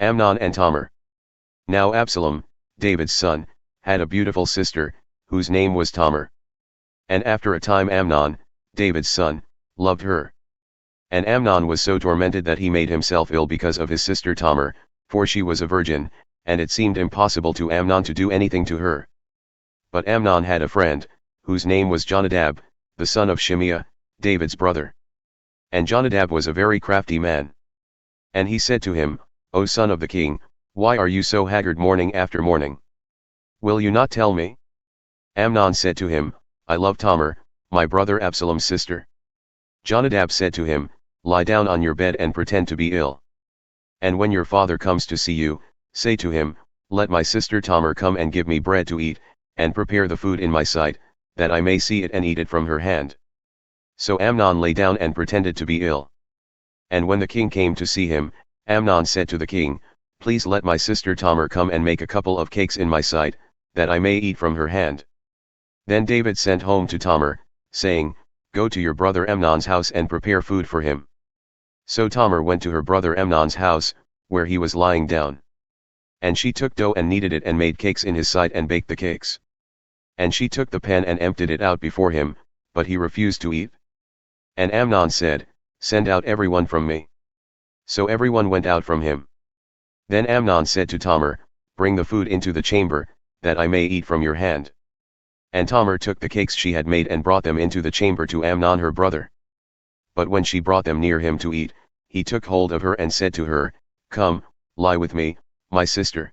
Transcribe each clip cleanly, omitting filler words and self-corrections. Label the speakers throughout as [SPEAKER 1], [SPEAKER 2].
[SPEAKER 1] Amnon and Tamar. Now Absalom, David's son, had a beautiful sister, whose name was Tamar. And after a time Amnon, David's son, loved her. And Amnon was so tormented that he made himself ill because of his sister Tamar, for she was a virgin, and it seemed impossible to Amnon to do anything to her. But Amnon had a friend, whose name was Jonadab, the son of Shimeah, David's brother. And Jonadab was a very crafty man. And he said to him, O son of the king, why are you so haggard morning after morning? Will you not tell me? Amnon said to him, I love Tamar, my brother Absalom's sister. Jonadab said to him, Lie down on your bed and pretend to be ill. And when your father comes to see you, say to him, Let my sister Tamar come and give me bread to eat, and prepare the food in my sight, that I may see it and eat it from her hand. So Amnon lay down and pretended to be ill. And when the king came to see him, Amnon said to the king, Please let my sister Tamar come and make a couple of cakes in my sight, that I may eat from her hand. Then David sent home to Tamar, saying, Go to your brother Amnon's house and prepare food for him. So Tamar went to her brother Amnon's house, where he was lying down. And she took dough and kneaded it and made cakes in his sight and baked the cakes. And she took the pan and emptied it out before him, but he refused to eat. And Amnon said, Send out everyone from me. So everyone went out from him. Then Amnon said to Tamar, Bring the food into the chamber, that I may eat from your hand. And Tamar took the cakes she had made and brought them into the chamber to Amnon her brother. But when she brought them near him to eat, he took hold of her and said to her, Come, lie with me, my sister.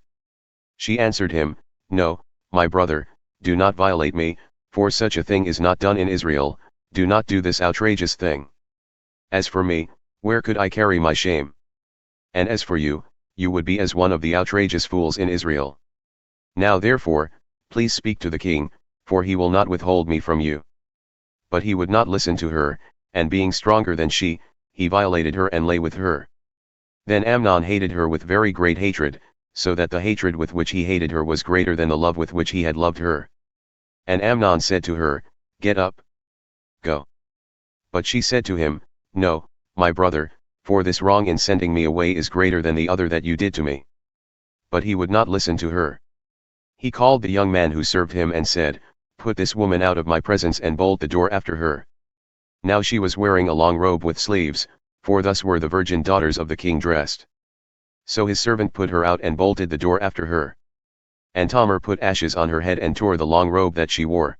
[SPEAKER 1] She answered him, No, my brother, do not violate me, for such a thing is not done in Israel, do not do this outrageous thing. As for me, where could I carry my shame? And as for you, you would be as one of the outrageous fools in Israel. Now therefore, please speak to the king, for he will not withhold me from you. But he would not listen to her, and being stronger than she, he violated her and lay with her. Then Amnon hated her with very great hatred, so that the hatred with which he hated her was greater than the love with which he had loved her. And Amnon said to her, Get up. Go. But she said to him, No, my brother, for this wrong in sending me away is greater than the other that you did to me. But he would not listen to her. He called the young man who served him and said, Put this woman out of my presence and bolt the door after her. Now she was wearing a long robe with sleeves, for thus were the virgin daughters of the king dressed. So his servant put her out and bolted the door after her. And Tamar put ashes on her head and tore the long robe that she wore.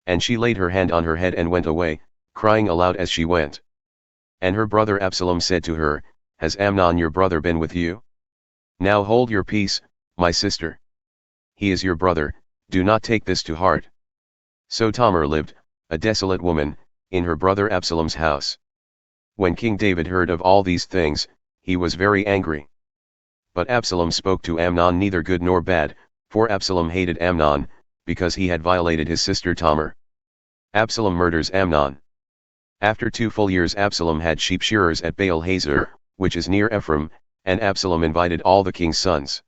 [SPEAKER 1] And she laid her hand on her head and went away, crying aloud as she went. And her brother Absalom said to her, Has Amnon your brother been with you? Now hold your peace, my sister. He is your brother, do not take this to heart. So Tamar lived, a desolate woman, in her brother Absalom's house. When King David heard of all these things, he was very angry. But Absalom spoke to Amnon neither good nor bad, for Absalom hated Amnon, because he had violated his sister Tamar. Absalom murders Amnon. After 2 full years Absalom had sheep shearers at Baal-Hazor, which is near Ephraim, and Absalom invited all the king's sons.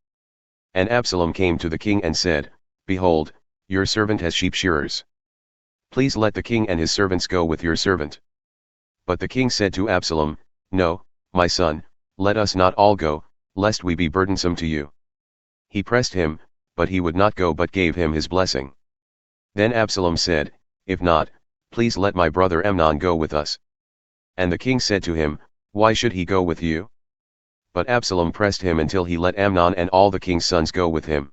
[SPEAKER 1] And Absalom came to the king and said, Behold, your servant has sheep shearers. Please let the king and his servants go with your servant. But the king said to Absalom, No, my son, let us not all go, lest we be burdensome to you. He pressed him, but he would not go but gave him his blessing. Then Absalom said, If not, please let my brother Amnon go with us. And the king said to him, Why should he go with you? But Absalom pressed him until he let Amnon and all the king's sons go with him.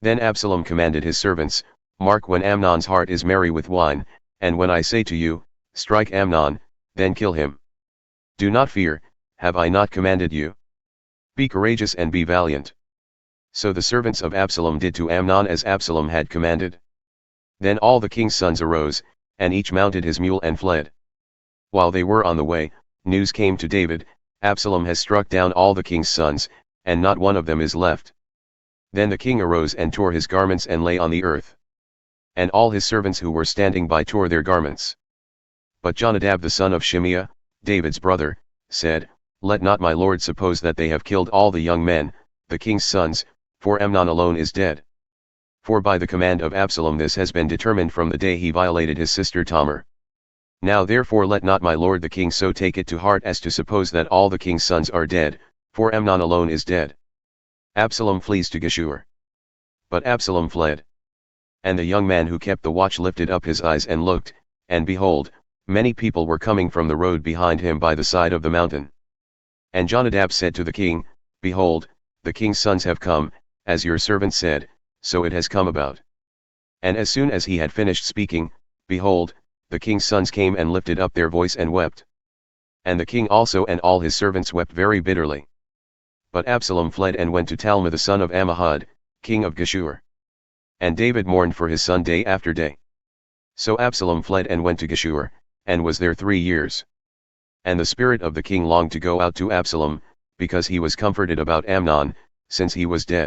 [SPEAKER 1] Then Absalom commanded his servants, Mark when Amnon's heart is merry with wine, and when I say to you, Strike Amnon, then kill him. Do not fear, have I not commanded you? Be courageous and be valiant. So the servants of Absalom did to Amnon as Absalom had commanded. Then all the king's sons arose, and each mounted his mule and fled. While they were on the way, news came to David, Absalom has struck down all the king's sons, and not one of them is left. Then the king arose and tore his garments and lay on the earth. And all his servants who were standing by tore their garments. But Jonadab the son of Shimeah, David's brother, said, Let not my lord suppose that they have killed all the young men, the king's sons, for Amnon alone is dead. For by the command of Absalom this has been determined from the day he violated his sister Tamar. Now therefore let not my lord the king so take it to heart as to suppose that all the king's sons are dead, for Amnon alone is dead. Absalom flees to Geshur. But Absalom fled. And the young man who kept the watch lifted up his eyes and looked, and behold, many people were coming from the road behind him by the side of the mountain. And Jonadab said to the king, Behold, the king's sons have come, as your servant said, so it has come about. And as soon as he had finished speaking, behold, the king's sons came and lifted up their voice and wept. And the king also and all his servants wept very bitterly. But Absalom fled and went to Talmai the son of Ammihud, king of Geshur. And David mourned for his son day after day. So Absalom fled and went to Geshur, and was there 3 years. And the spirit of the king longed to go out to Absalom, because he was comforted about Amnon, since he was dead.